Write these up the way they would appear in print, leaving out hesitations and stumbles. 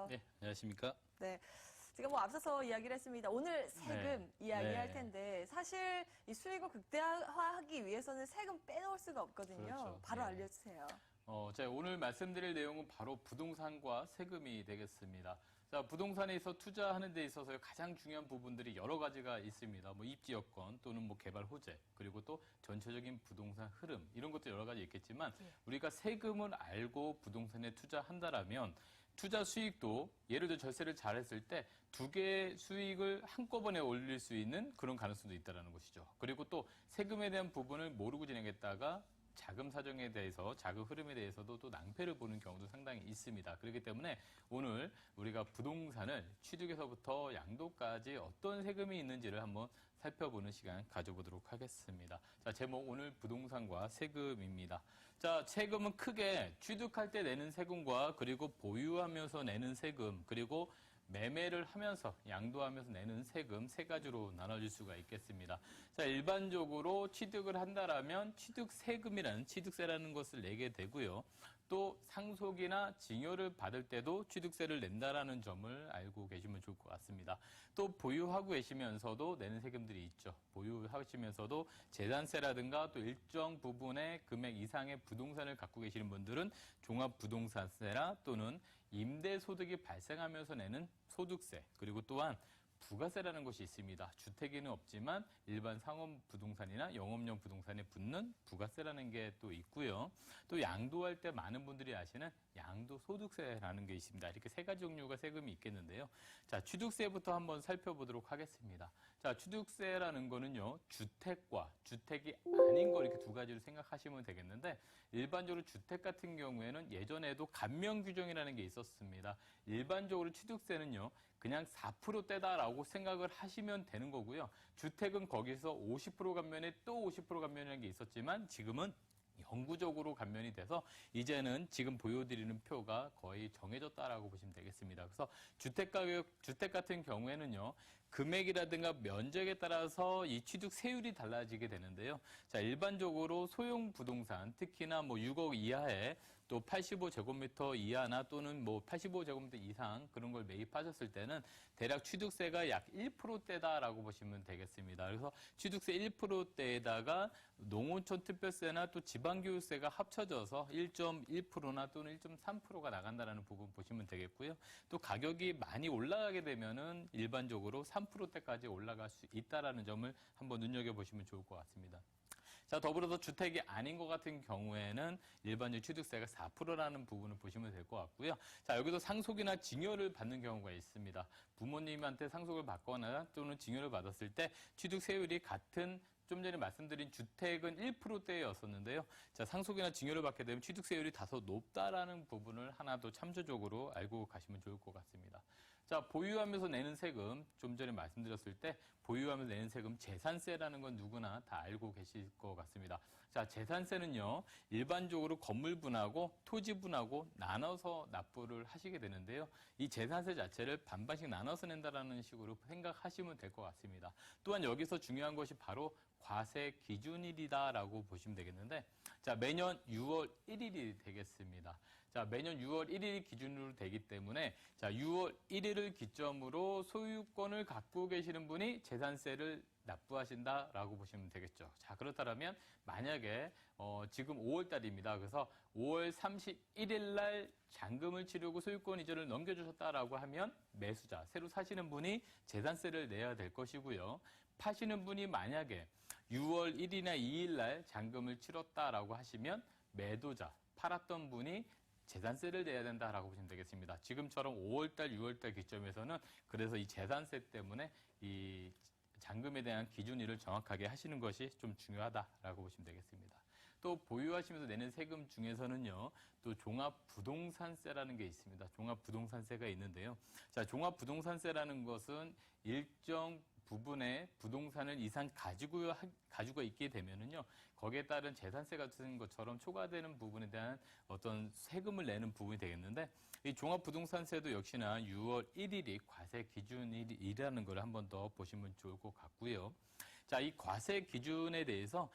네, 안녕하십니까? 네. 제가 뭐 앞서서 이야기를 했습니다. 오늘 세금 이야기할 텐데 사실 이 수익을 극대화하기 위해서는 세금 빼놓을 수가 없거든요. 그렇죠. 바로 알려주세요. 제가 오늘 말씀드릴 내용은 바로 부동산과 세금이 되겠습니다. 자, 부동산에서 투자하는 데 있어서 가장 중요한 부분들이 여러 가지가 있습니다. 뭐 입지 여건 또는 뭐 개발 호재, 그리고 또 전체적인 부동산 흐름, 이런 것도 여러 가지 있겠지만 우리가 세금을 알고 부동산에 투자한다라면 투자 수익도 예를 들어 절세를 잘했을 때 두 개의 수익을 한꺼번에 올릴 수 있는 그런 가능성도 있다는 것이죠. 그리고 또 세금에 대한 부분을 모르고 진행했다가 자금 사정에 대해서, 자금 흐름에 대해서도 또 낭패를 보는 경우도 상당히 있습니다. 그렇기 때문에 오늘 우리가 부동산을 취득에서부터 양도까지 어떤 세금이 있는지를 한번 살펴보는 시간 가져보도록 하겠습니다. 자, 제목 오늘 부동산과 세금입니다. 자, 세금은 크게 취득할 때 내는 세금과 그리고 보유하면서 내는 세금, 그리고 매매를 하면서 양도하면서 내는 세금 세 가지로 나눠질 수가 있겠습니다. 자, 일반적으로 취득을 한다라면 취득세금이라는 취득세라는 것을 내게 되고요. 또 상속이나 증여를 받을 때도 취득세를 낸다라는 점을 알고 계시면 좋을 것 같습니다. 또 보유하고 계시면서도 내는 세금들이 있죠. 보유하시면서도 재산세라든가 또 일정 부분의 금액 이상의 부동산을 갖고 계시는 분들은 종합부동산세나 또는 임대소득이 발생하면서 내는 소득세, 그리고 또한 부가세라는 것이 있습니다. 주택에는 없지만 일반 상업부동산이나 영업용 부동산에 붙는 부가세라는 게 또 있고요. 또 양도할 때 많은 분들이 아시는 양도소득세라는 게 있습니다. 이렇게 세 가지 종류가 세금이 있겠는데요. 자, 취득세부터 한번 살펴보도록 하겠습니다. 자, 취득세라는 거는요, 주택과 주택이 아닌 거 이렇게 두 가지로 생각하시면 되겠는데, 일반적으로 주택 같은 경우에는 예전에도 감면 규정이라는 게 있었습니다. 일반적으로 취득세는요, 그냥 4%대다라고 생각을 하시면 되는 거고요. 주택은 거기서 50% 감면에 또 50% 감면이라는 게 있었지만 지금은 영구적으로 감면이 돼서 이제는 지금 보여드리는 표가 거의 정해졌다라고 보시면 되겠습니다. 그래서 주택 같은 경우에는요, 금액이라든가 면적에 따라서 이 취득세율이 달라지게 되는데요. 자, 일반적으로 소형 부동산, 특히나 뭐 6억 이하에 또 85제곱미터 이하나 또는 뭐 85제곱미터 이상 그런 걸 매입하셨을 때는 대략 취득세가 약 1%대다라고 보시면 되겠습니다. 그래서 취득세 1%대에다가 농어촌 특별세나 또 지방교육세가 합쳐져서 1.1%나 또는 1.3%가 나간다라는 부분 보시면 되겠고요. 또 가격이 많이 올라가게 되면은 일반적으로 3%대까지 올라갈 수 있다라는 점을 한번 눈여겨보시면 좋을 것 같습니다. 자, 더불어서 주택이 아닌 것 같은 경우에는 일반적 취득세가 4%라는 부분을 보시면 될 것 같고요. 자, 여기서 상속이나 증여를 받는 경우가 있습니다. 부모님한테 상속을 받거나 또는 증여를 받았을 때 취득세율이 같은 좀 전에 말씀드린 주택은 1%대였었는데요. 자, 상속이나 증여를 받게 되면 취득세율이 다소 높다라는 부분을 하나 더 참조적으로 알고 가시면 좋을 것 같습니다. 자, 보유하면서 내는 세금, 좀 전에 말씀드렸을 때 보유하면서 내는 세금 재산세라는 건 누구나 다 알고 계실 것 같습니다. 자, 재산세는요, 일반적으로 건물분하고 토지분하고 나눠서 납부를 하시게 되는데요. 이 재산세 자체를 반반씩 나눠서 낸다라는 식으로 생각하시면 될 것 같습니다. 또한 여기서 중요한 것이 바로 과세 기준일이다라고 보시면 되겠는데, 자, 매년 6월 1일이 되겠습니다. 자, 매년 6월 1일이 기준으로 되기 때문에, 자, 6월 1일을 기점으로 소유권을 갖고 계시는 분이 재산세를 납부하신다라고 보시면 되겠죠. 자, 그렇다면 만약에 지금 5월 달입니다. 그래서 5월 31일 날 잔금을 치르고 소유권 이전을 넘겨주셨다라고 하면 매수자, 새로 사시는 분이 재산세를 내야 될 것이고요. 파시는 분이 만약에 6월 1일이나 2일 날 잔금을 치렀다라고 하시면 매도자, 팔았던 분이 재산세를 내야 된다라고 보시면 되겠습니다. 지금처럼 5월달, 6월달 기점에서는 그래서 이 재산세 때문에 이 잔금에 대한 기준일을 정확하게 하시는 것이 좀 중요하다라고 보시면 되겠습니다. 또 보유하시면서 내는 세금 중에서는요, 또 종합부동산세라는 게 있습니다. 종합부동산세가 있는데요. 자, 종합부동산세라는 것은 일정 부분의 부동산을 이상 가지고 있게 되면은요, 거기에 따른 재산세 같은 것처럼 초과되는 부분에 대한 어떤 세금을 내는 부분이 되겠는데, 이 종합부동산세도 역시나 6월 1일이 과세 기준일이라는 걸 한 번 더 보시면 좋을 것 같고요. 자, 이 과세 기준에 대해서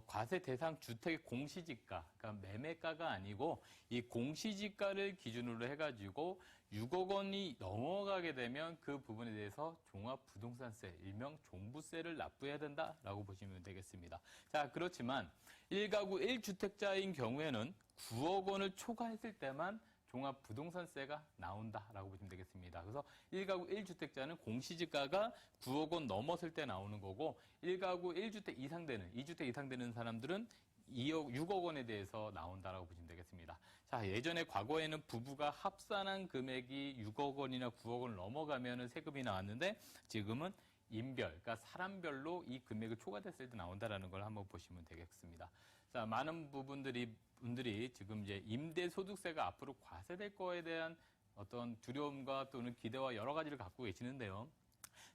과세 대상 주택의 공시지가, 그러니까 매매가가 아니고 이 공시지가를 기준으로 해가지고 6억 원이 넘어가게 되면 그 부분에 대해서 종합부동산세, 일명 종부세를 납부해야 된다라고 보시면 되겠습니다. 자, 그렇지만 1가구 1주택자인 경우에는 9억 원을 초과했을 때만 종합부동산세가 나온다라고 보시면 되겠습니다. 그래서 1가구 1주택자는 공시지가가 9억 원 넘었을 때 나오는 거고 1가구 1주택 이상 되는, 2주택 이상 되는 사람들은 6억 원에 대해서 나온다라고 보시면 되겠습니다. 자, 예전에 과거에는 부부가 합산한 금액이 6억 원이나 9억 원을 넘어가면 세금이 나왔는데 지금은 인별, 그러니까 사람별로 이 금액을 초과됐을 때 나온다라는 걸 한번 보시면 되겠습니다. 자, 많은 분들이 지금 이제 임대소득세가 앞으로 과세될 거에 대한 어떤 두려움과 또는 기대와 여러 가지를 갖고 계시는데요.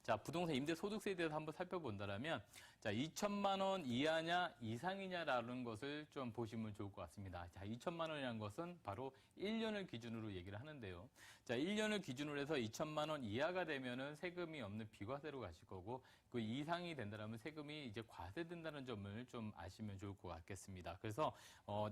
자, 부동산 임대소득세에 대해서 한번 살펴본다면, 자, 2천만 원 이하냐 이상이냐라는 것을 좀 보시면 좋을 것 같습니다. 자, 2천만 원이라는 것은 바로 1년을 기준으로 얘기를 하는데요. 자, 1년을 기준으로 해서 2천만 원 이하가 되면은 세금이 없는 비과세로 가실 거고, 그 이상이 된다면 세금이 이제 과세된다는 점을 좀 아시면 좋을 것 같겠습니다. 그래서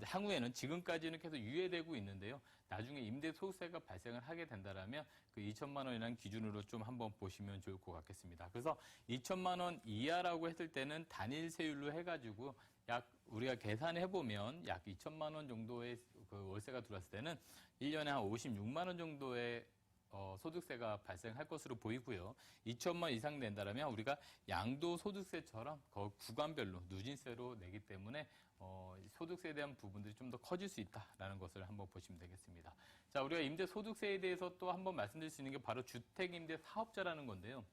향후에는 지금까지는 계속 유예되고 있는데요. 나중에 임대소득세가 발생을 하게 된다면 그 2천만 원이라는 기준으로 좀 한번 보시면 좋을 것 같겠습니다. 그래서 2천만 원 이하라고 했을 때는 단일 세율로 해가지고 약 우리가 계산해 보면 약 2천만 원 정도의 그 월세가 들어왔을 때는 1년에 한 56만 원 정도의 소득세가 발생할 것으로 보이고요. 2천만 이상 낸다라면 우리가 양도소득세처럼 구간별로 누진세로 내기 때문에 소득세에 대한 부분들이 좀 더 커질 수 있다라는 것을 한번 보시면 되겠습니다. 자, 우리가 임대소득세에 대해서 또 한번 말씀드릴 수 있는 게 바로 주택임대사업자라는 건데요.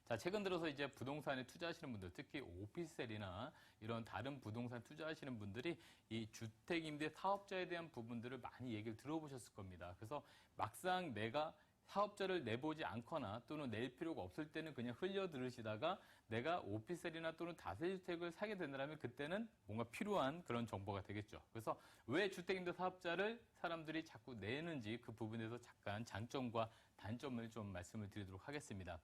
자, 최근 들어서 이제 부동산에 투자하시는 분들, 특히 오피스텔이나 이런 다른 부동산 투자하시는 분들이 이 주택임대 사업자에 대한 부분들을 많이 얘기를 들어보셨을 겁니다. 그래서 막상 내가 사업자를 내보지 않거나 또는 낼 필요가 없을 때는 그냥 흘려 들으시다가 내가 오피스텔이나 또는 다세주택을 사게 된다면 그때는 뭔가 필요한 그런 정보가 되겠죠. 그래서 왜 주택임대 사업자를 사람들이 자꾸 내는지 그 부분에서 잠깐 장점과 단점을 좀 말씀을 드리도록 하겠습니다.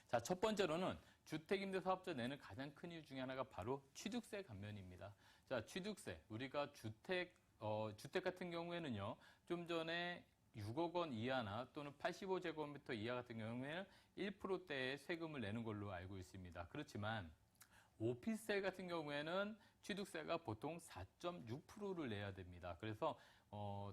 자, 첫 번째로는 주택임대사업자 내는 가장 큰 이유 중에 하나가 바로 취득세 감면입니다. 자, 취득세. 우리가 주택 같은 경우에는요, 좀 전에 6억 원 이하나 또는 85제곱미터 이하 같은 경우에는 1%대의 세금을 내는 걸로 알고 있습니다. 그렇지만 오피스텔 같은 경우에는 취득세가 보통 4.6%를 내야 됩니다. 그래서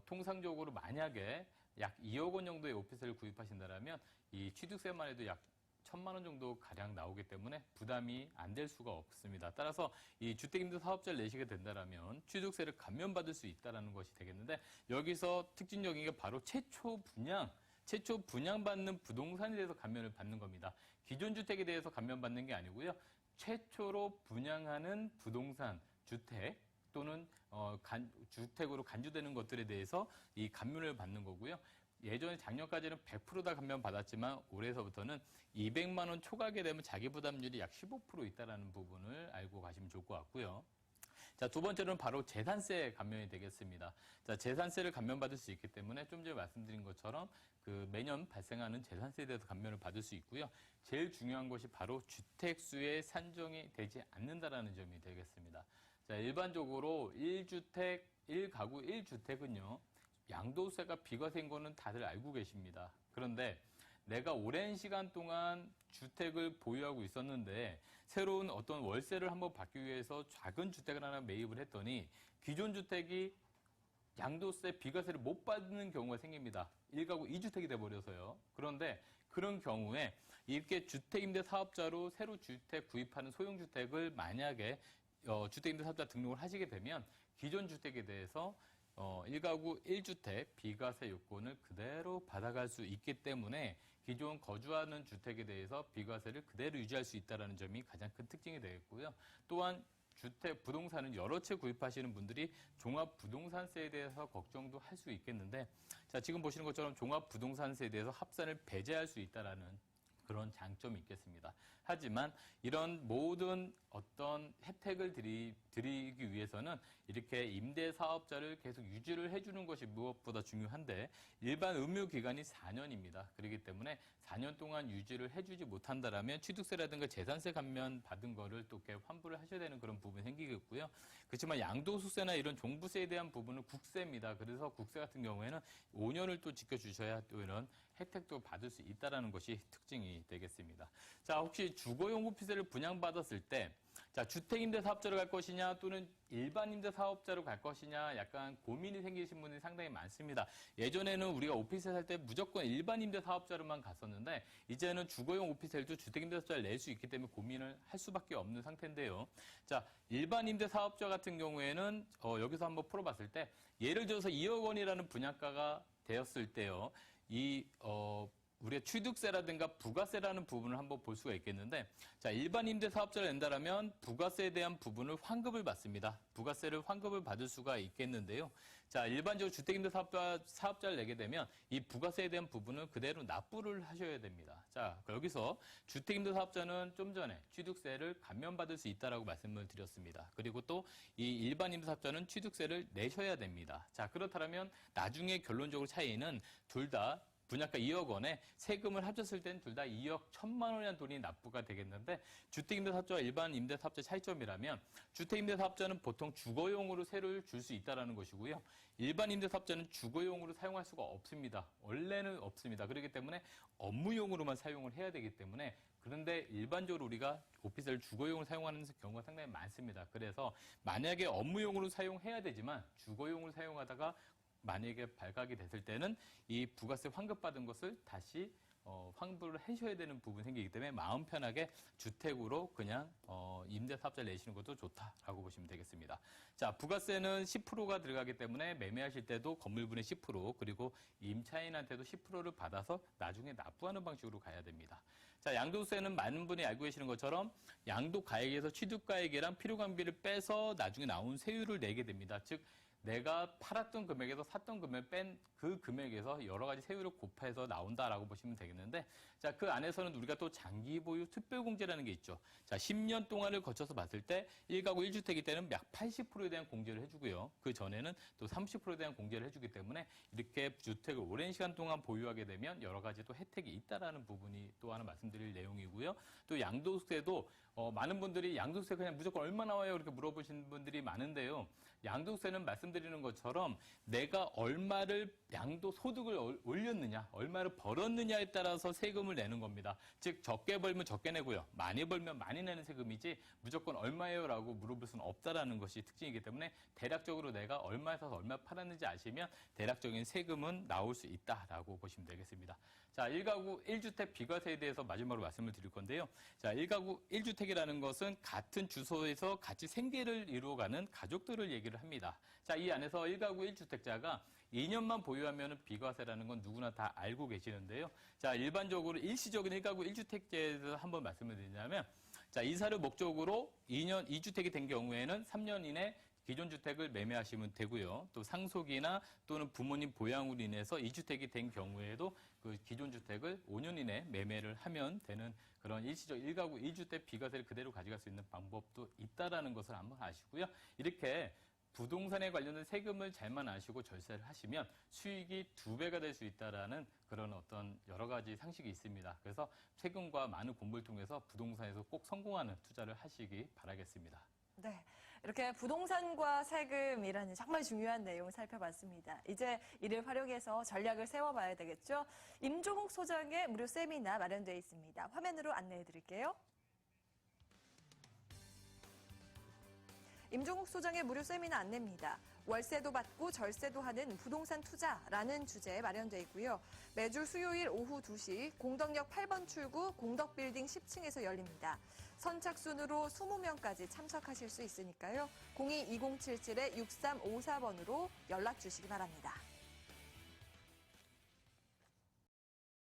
통상적으로 만약에 약 2억 원 정도의 오피스텔을 구입하신다면 이 취득세만 해도 약 1,000만 원 정도 가량 나오기 때문에 부담이 안 될 수가 없습니다. 따라서 이 주택임대사업자를 내시게 된다면 취득세를 감면받을 수 있다는 것이 되겠는데 여기서 특징적인 게 바로 최초 분양받는 부동산에 대해서 감면을 받는 겁니다. 기존 주택에 대해서 감면받는 게 아니고요. 최초로 분양하는 부동산, 주택 또는 주택으로 간주되는 것들에 대해서 이 감면을 받는 거고요. 예전에 작년까지는 100% 다 감면 받았지만 올해서부터는 200만 원 초과하게 되면 자기 부담률이 약 15% 있다는 부분을 알고 가시면 좋을 것 같고요. 자, 두 번째로는 바로 재산세 감면이 되겠습니다. 자, 재산세를 감면받을 수 있기 때문에 좀 전에 말씀드린 것처럼 그 매년 발생하는 재산세에 대해서 감면을 받을 수 있고요. 제일 중요한 것이 바로 주택수에 산정이 되지 않는다라는 점이 되겠습니다. 자, 일반적으로 1가구 1주택은요. 양도세가 비과세인 거는 다들 알고 계십니다. 그런데 내가 오랜 시간 동안 주택을 보유하고 있었는데 새로운 어떤 월세를 한번 받기 위해서 작은 주택을 하나 매입을 했더니 기존 주택이 양도세 비과세를 못 받는 경우가 생깁니다. 1가구 2주택이 돼버려서요. 그런데 그런 경우에 이렇게 주택임대 사업자로 새로 주택 구입하는 소형주택을 만약에 주택임대 사업자 등록을 하시게 되면 기존 주택에 대해서 1가구 1주택 비과세 요건을 그대로 받아갈 수 있기 때문에 기존 거주하는 주택에 대해서 비과세를 그대로 유지할 수 있다는 점이 가장 큰 특징이 되겠고요. 또한 주택, 부동산은 여러 채 구입하시는 분들이 종합부동산세에 대해서 걱정도 할 수 있겠는데 자, 지금 보시는 것처럼 종합부동산세에 대해서 합산을 배제할 수 있다는 그런 장점이 있겠습니다. 하지만 이런 모든 어떤 혜택을 드리기 위해서는 이렇게 임대 사업자를 계속 유지를 해주는 것이 무엇보다 중요한데 일반 의무 기간이 4년입니다. 그렇기 때문에 4년 동안 유지를 해주지 못한다라면 취득세라든가 재산세 감면 받은 거를 또 이렇게 환불을 하셔야 되는 그런 부분이 생기겠고요. 그렇지만 양도소득세나 이런 종부세에 대한 부분은 국세입니다. 그래서 국세 같은 경우에는 5년을 또 지켜주셔야 또 이런 혜택도 받을 수 있다는 것이 특징이 되겠습니다. 자, 혹시 주거용 오피스를 분양받았을 때 자, 주택임대사업자로 갈 것이냐 또는 일반 임대사업자로 갈 것이냐 약간 고민이 생기신 분들이 상당히 많습니다. 예전에는 우리가 오피스텔 살 때 무조건 일반 임대사업자로만 갔었는데 이제는 주거용 오피스텔도 주택임대사업자를 낼 수 있기 때문에 고민을 할 수밖에 없는 상태인데요. 자, 일반 임대사업자 같은 경우에는 여기서 한번 풀어봤을 때 예를 들어서 2억 원이라는 분양가가 되었을 때요. 우리가 취득세라든가 부가세라는 부분을 한번 볼 수가 있겠는데, 자, 일반 임대사업자를 낸다라면 부가세에 대한 부분을 환급을 받습니다. 부가세를 환급을 받을 수가 있겠는데요. 자, 일반적으로 주택임대사업자를 내게 되면 이 부가세에 대한 부분은 그대로 납부를 하셔야 됩니다. 자, 여기서 주택임대사업자는 좀 전에 취득세를 감면받을 수 있다라고 말씀을 드렸습니다. 그리고 또 이 일반 임대사업자는 취득세를 내셔야 됩니다. 자, 그렇다면 나중에 결론적으로 차이는 둘 다 분양가 2억 원에 세금을 합쳤을 때는 둘 다 2억 1천만 원이라는 돈이 납부가 되겠는데 주택임대사업자와 일반 임대사업자 차이점이라면 주택임대사업자는 보통 주거용으로 세를 줄 수 있다는 것이고요. 일반 임대사업자는 주거용으로 사용할 수가 없습니다. 원래는 없습니다. 그렇기 때문에 업무용으로만 사용을 해야 되기 때문에 그런데 일반적으로 우리가 오피스를 주거용으로 사용하는 경우가 상당히 많습니다. 그래서 만약에 업무용으로 사용해야 되지만 주거용으로 사용하다가 만약에 발각이 됐을 때는 이 부가세 환급받은 것을 다시 환불을 하셔야 되는 부분이 생기기 때문에 마음 편하게 주택으로 그냥 임대사업자를 내시는 것도 좋다라고 보시면 되겠습니다. 자, 부가세는 10%가 들어가기 때문에 매매하실 때도 건물분의 10% 그리고 임차인한테도 10%를 받아서 나중에 납부하는 방식으로 가야 됩니다. 자, 양도세는 많은 분이 알고 계시는 것처럼 양도가액에서 취득가액이랑 필요광비를 빼서 나중에 나온 세율을 내게 됩니다. 즉 내가 팔았던 금액에서 샀던 금액 뺀 그 금액에서 여러 가지 세율을 곱해서 나온다라고 보시면 되겠는데, 자, 그 안에서는 우리가 또 장기 보유 특별공제라는 게 있죠. 자, 10년 동안을 거쳐서 봤을 때 1가구 1주택일 때는 약 80%에 대한 공제를 해주고요. 그 전에는 또 30%에 대한 공제를 해주기 때문에 이렇게 주택을 오랜 시간 동안 보유하게 되면 여러 가지 또 혜택이 있다라는 부분이 또 하나 말씀드릴 내용이고요. 또 양도세도 많은 분들이 양도세 그냥 무조건 얼마 나와요? 이렇게 물어보시는 분들이 많은데요. 양도세는 말씀드리는 것처럼 내가 얼마를 양도소득을 올렸느냐, 얼마를 벌었느냐에 따라서 세금을 내는 겁니다. 즉 적게 벌면 적게 내고요. 많이 벌면 많이 내는 세금이지 무조건 얼마예요? 라고 물어볼 수는 없다라는 것이 특징이기 때문에 대략적으로 내가 얼마에 사서 얼마 팔았는지 아시면 대략적인 세금은 나올 수 있다라고 보시면 되겠습니다. 자, 1가구 1주택 비과세에 대해서 마지막으로 말씀을 드릴 건데요. 자, 1가구 1주택이라는 것은 같은 주소에서 같이 생계를 이루어가는 가족들을 얘기를 합니다. 자, 이 안에서 1가구 1주택자가 2년만 보유하면 비과세라는 건 누구나 다 알고 계시는데요. 자, 일반적으로 일시적인 1가구 1주택제에 대해서 한번 말씀을 드리자면, 자, 이사를 목적으로 2주택이 된 경우에는 3년 이내 기존 주택을 매매하시면 되고요. 또 상속이나 또는 부모님 보양으로 인해서 2주택이 된 경우에도 그 기존 주택을 5년 이내 매매를 하면 되는 그런 일시적 1가구 1주택 비과세를 그대로 가져갈 수 있는 방법도 있다라는 것을 한번 아시고요. 이렇게 부동산에 관련된 세금을 잘만 아시고 절세를 하시면 수익이 2배가 될 수 있다라는 그런 어떤 여러 가지 상식이 있습니다. 그래서 세금과 많은 공부를 통해서 부동산에서 꼭 성공하는 투자를 하시기 바라겠습니다. 네. 이렇게 부동산과 세금이라는 정말 중요한 내용 살펴봤습니다. 이제 이를 활용해서 전략을 세워봐야 되겠죠. 임종욱 소장의 무료 세미나 마련되어 있습니다. 화면으로 안내해 드릴게요. 임종욱 소장의 무료 세미나 안내입니다. 월세도 받고 절세도 하는 부동산 투자라는 주제에 마련되어 있고요. 매주 수요일 오후 2시 공덕역 8번 출구 공덕빌딩 10층에서 열립니다. 선착순으로 20명까지 참석하실 수 있으니까요. 02-2077-6354번으로 연락 주시기 바랍니다.